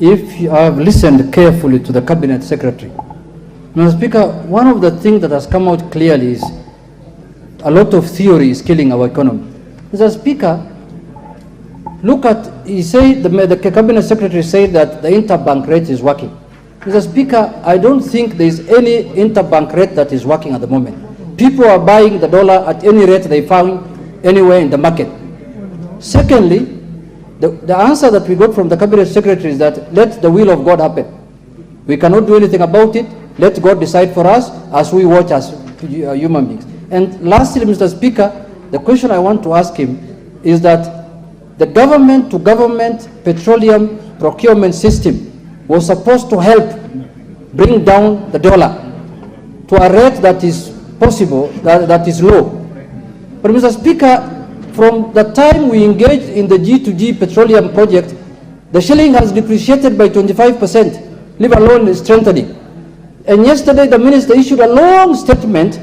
if you have listened carefully to the Cabinet Secretary, Mr. Speaker, one of the things that has come out clearly is a lot of theory is killing our economy. Mr. Speaker, look at, he said, the Cabinet Secretary said that the interbank rate is working. Mr. Speaker, I don't think there is any interbank rate that is working at the moment. People are buying the dollar at any rate they found anywhere in the market. Secondly, the answer that we got from the Cabinet Secretary is that let the will of God happen. We cannot do anything about it. Let God decide for us as we watch as human beings. And lastly, Mr. Speaker, the question I want to ask him is that the government-to-government petroleum procurement system was supposed to help bring down the dollar to a rate that is possible, that is low. But Mr. Speaker, from the time we engaged in the G2G petroleum project, the shilling has depreciated by 25%, leave alone strengthening. And yesterday the minister issued a long statement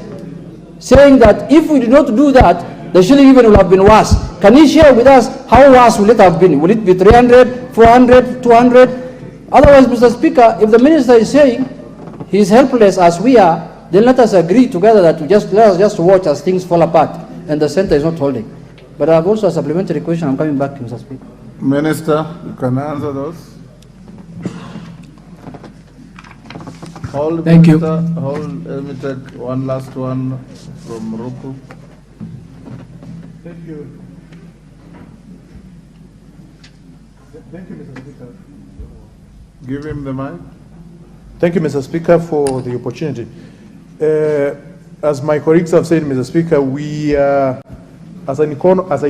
saying that if we did not do that, the shilling even will have been worse. Can you share with us how worse will it have been? Will it be 300, 400, 200? Otherwise, Mr. Speaker, if the minister is saying he's helpless as we are, then let us agree together that let us just watch as things fall apart and the center is not holding. But I have also a supplementary question. I'm coming back to Mr. Speaker. Minister, you can answer those. Hold, Thank Minister, you. Hold, let me take one last one from Ruto. Thank you. Thank you, Mr. Speaker. Give him the mic. Thank you, Mr. Speaker, for the opportunity. As my colleagues have said, Mr. Speaker, we as a